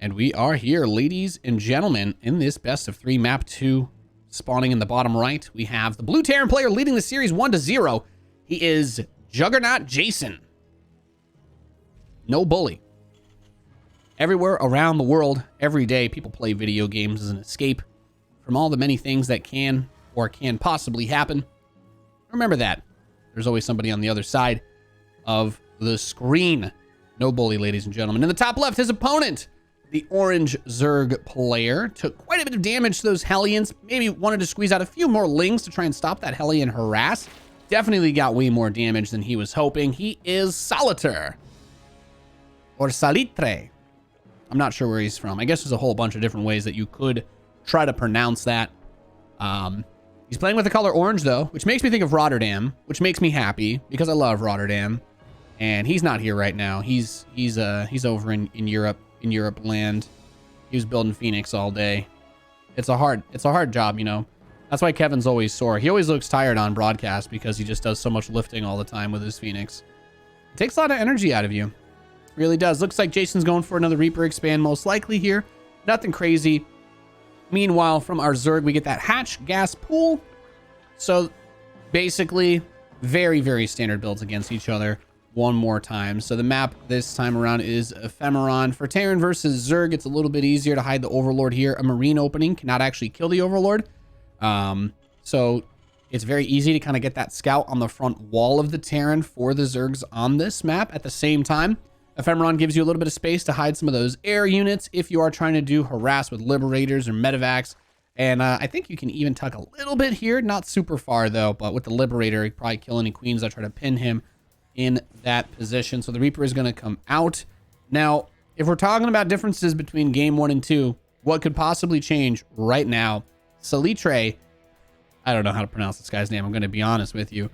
And we are here, ladies and gentlemen, in this best of 3 map 2. Spawning in the bottom right, we have the blue Terran player leading the series 1-0. He is Juggernaut Jason. No bully. Everywhere around the world, every day, people play video games as an escape from all the many things that can or can possibly happen. Remember that. There's always somebody on the other side of the screen. No bully, ladies and gentlemen. In the top left, his opponent, the orange Zerg player, took quite a bit of damage to those Hellions. Maybe wanted to squeeze out a few more lings to try and stop that Hellion harass. Definitely got way more damage than he was hoping. He is Salitre. Or Salitre. I'm not sure where he's from. I guess there's a whole bunch of different ways that you could try to pronounce that. He's playing with the color orange, though, which makes me think of Rotterdam, which makes me happy because I love Rotterdam. And he's not here right now. He's over in Europe land. He was building Phoenix all day. It's a hard job, you know. That's why Kevin's always sore. He always looks tired on broadcast because he just does so much lifting all the time with his Phoenix. It takes a lot of energy out of you. Really does. Looks like Jason's going for another Reaper expand most likely here. Nothing crazy. Meanwhile, from our Zerg, we get that hatch gas pool. So basically, very, very standard builds against each other. One more time. So the map this time around is Ephemeron. For Terran versus Zerg, it's a little bit easier to hide the Overlord here. A Marine opening cannot actually kill the Overlord. So it's very easy to kind of get that scout on the front wall of the Terran for the Zergs on this map. At the same time, Ephemeron gives you a little bit of space to hide some of those air units if you are trying to do harass with Liberators or Medivacs. And I think you can even tuck a little bit here. Not super far, though, but with the Liberator, you probably kill any Queens that try to pin him in that position. So the Reaper is going to come out. Now, if we're talking about differences between game 1 and 2, what could possibly change right now? Salitre, I don't know how to pronounce this guy's name, I'm going to be honest with you.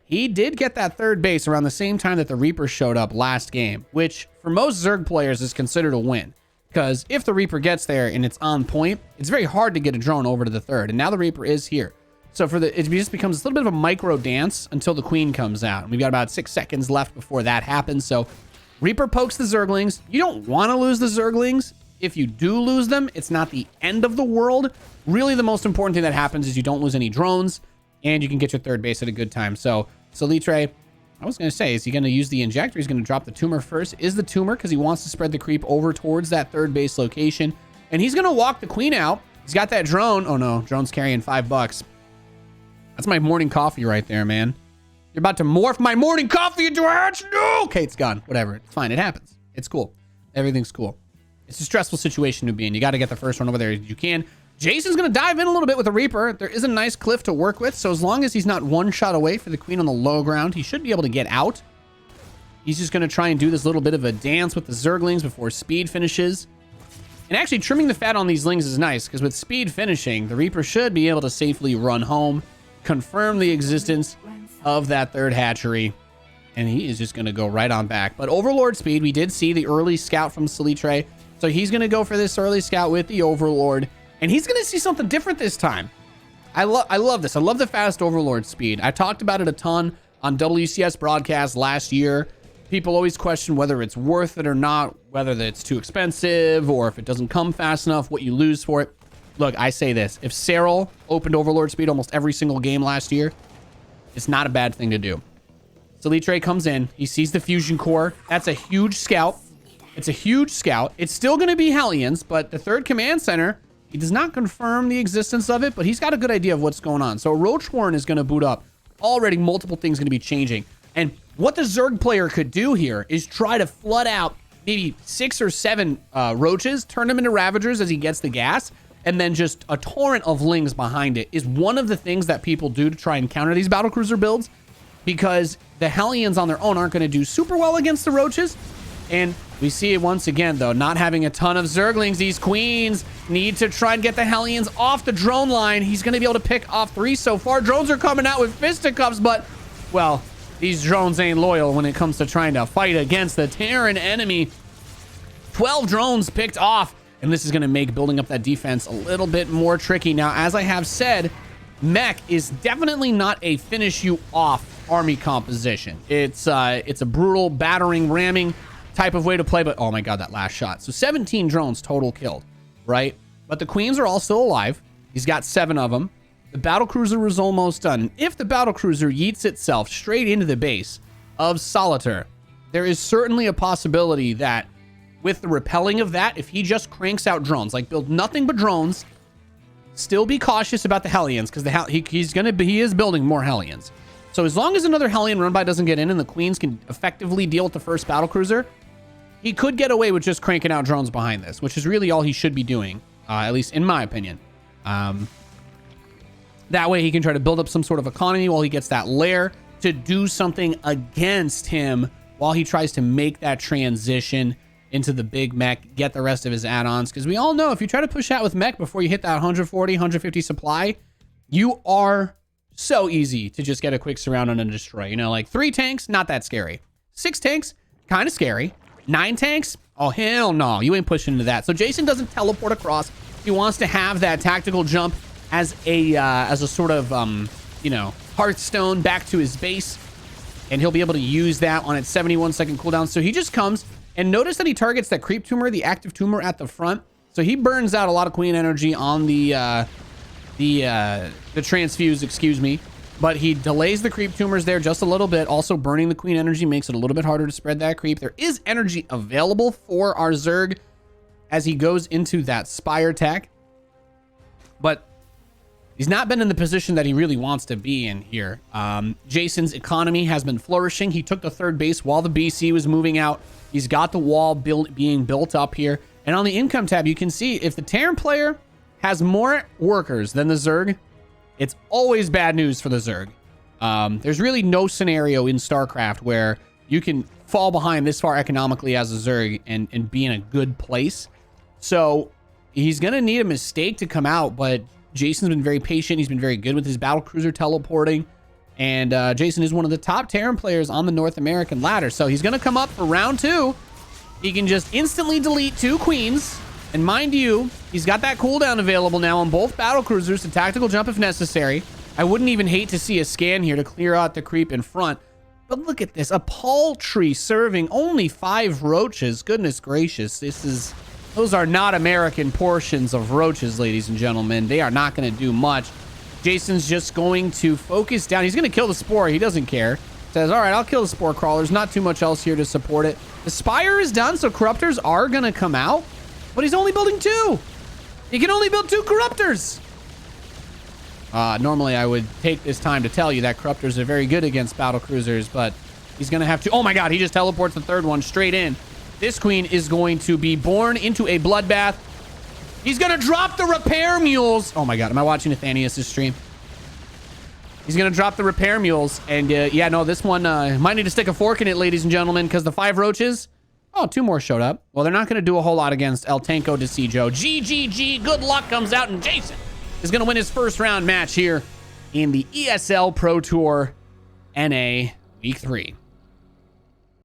He did get that third base around the same time that the Reaper showed up last game, which for most Zerg players is considered a win. Because if the Reaper gets there and it's on point, it's very hard to get a drone over to the third. And now the Reaper is here. So it just becomes a little bit of a micro dance until the Queen comes out. And we've got about 6 seconds left before that happens. So Reaper pokes the Zerglings. You don't want to lose the Zerglings. If you do lose them, it's not the end of the world. Really, the most important thing that happens is you don't lose any drones and you can get your third base at a good time. So Salitre, I was going to say, is he going to use the injector? He's going to drop the tumor first. Is the tumor because he wants to spread the creep over towards that third base location. And he's going to walk the Queen out. He's got that drone. Oh no, drone's carrying $5. That's my morning coffee right there, man. You're about to morph my morning coffee into a hatch? No! Okay, it's gone. Whatever. It's fine. It happens. It's cool. Everything's cool. It's a stressful situation to be in. You got to get the first one over there as you can. Jason's going to dive in a little bit with the Reaper. There is a nice cliff to work with, so as long as he's not one shot away for the Queen on the low ground, he should be able to get out. He's just going to try and do this little bit of a dance with the Zerglings before speed finishes. And actually, trimming the fat on these lings is nice, because with speed finishing, the Reaper should be able to safely run home, confirm the existence of that third hatchery, and he is just going to go right on back. But Overlord speed, we did see the early scout from Salitre, so he's going to go for this early scout with the Overlord, and he's going to see something different this time. I love this. I love the fast Overlord speed. I talked about it a ton on WCS broadcast last year. People always question whether it's worth it or not, whether it's too expensive or if it doesn't come fast enough, what you lose for it. Look, I say this. If Cyril opened Overlord speed almost every single game last year, it's not a bad thing to do. Salitre comes in. He sees the fusion core. That's a huge scout. It's a huge scout. It's still going to be Hellions, but the third command center, he does not confirm the existence of it, but he's got a good idea of what's going on. So Roach Horn is going to boot up. Already multiple things going to be changing. And what the Zerg player could do here is try to flood out maybe 6 or 7 roaches, turn them into Ravagers as he gets the gas, and then just a torrent of lings behind it is one of the things that people do to try and counter these battlecruiser builds, because the Hellions on their own aren't going to do super well against the roaches. And we see it once again, though, not having a ton of Zerglings. These Queens need to try and get the Hellions off the drone line. He's going to be able to pick off 3 so far. Drones are coming out with fisticuffs, but, well, these drones ain't loyal when it comes to trying to fight against the Terran enemy. 12 drones picked off, and this is going to make building up that defense a little bit more tricky. Now, as I have said, mech is definitely not a finish you off army composition. It's a brutal battering, ramming type of way to play, but oh my god, that last shot. So 17 drones total killed, right? But the queens are all still alive. He's got 7 of them. The battlecruiser was almost done. If the battlecruiser yeets itself straight into the base of Salitre, there is certainly a possibility that with the repelling of that, if he just cranks out drones, like build nothing but drones, still be cautious about the Hellions, because he is building more Hellions. So as long as another Hellion run by doesn't get in and the queens can effectively deal with the first battlecruiser, he could get away with just cranking out drones behind this, which is really all he should be doing, at least in my opinion. That way he can try to build up some sort of economy while he gets that lair to do something against him while he tries to make that transition into the big mech, get the rest of his add-ons. Because we all know if you try to push out with mech before you hit that 140, 150 supply, you are so easy to just get a quick surround on and destroy. You know, like 3 tanks, not that scary. 6 tanks, kind of scary. 9 tanks, oh hell no, you ain't pushing into that. So Jason doesn't teleport across. He wants to have that tactical jump as a sort of you know, Hearthstone back to his base, and he'll be able to use that on its 71-second cooldown. So he just comes and notice that he targets that creep tumor, the active tumor at the front. So he burns out a lot of queen energy on the transfuse, excuse me, but he delays the creep tumors there just a little bit. Also burning the queen energy makes it a little bit harder to spread that creep. There is energy available for our Zerg as he goes into that Spire attack, but he's not been in the position that he really wants to be in here. Jason's economy has been flourishing. He took the 3rd base while the BC was moving out. He's got the wall being built up here. And on the income tab, you can see if the Terran player has more workers than the Zerg, it's always bad news for the Zerg. There's really no scenario in StarCraft where you can fall behind this far economically as a Zerg and be in a good place. So he's going to need a mistake to come out, but Jason's been very patient. He's been very good with his battlecruiser teleporting. And Jason is one of the top Terran players on the North American ladder. So he's going to come up for round 2. He can just instantly delete 2 queens. And mind you, he's got that cooldown available now on both battlecruisers to tactical jump if necessary. I wouldn't even hate to see a scan here to clear out the creep in front. But look at this. A paltry serving only 5 roaches. Goodness gracious. Those are not American portions of roaches, ladies and gentlemen. They are not going to do much. Jason's just going to focus down. He's going to kill the Spore. He doesn't care. Says, all right, I'll kill the Spore Crawlers. Not too much else here to support it. The Spire is done, so Corruptors are going to come out. But he's only building 2. He can only build 2 Corruptors. Normally, I would take this time to tell you that Corruptors are very good against battlecruisers, but he's going to have to... Oh my god, he just teleports the 3rd one straight in. This queen is going to be born into a bloodbath. He's going to drop the repair mules. Oh my god, am I watching Nathanias' stream? He's going to drop the repair mules. And yeah, no, this one might need to stick a fork in it, ladies and gentlemen, because the 5 roaches... Oh, 2 more showed up. Well, they're not going to do a whole lot against El Tanko de Sijo. GGG, good luck comes out, and Jason is going to win his first round match here in the ESL Pro Tour NA Week 3.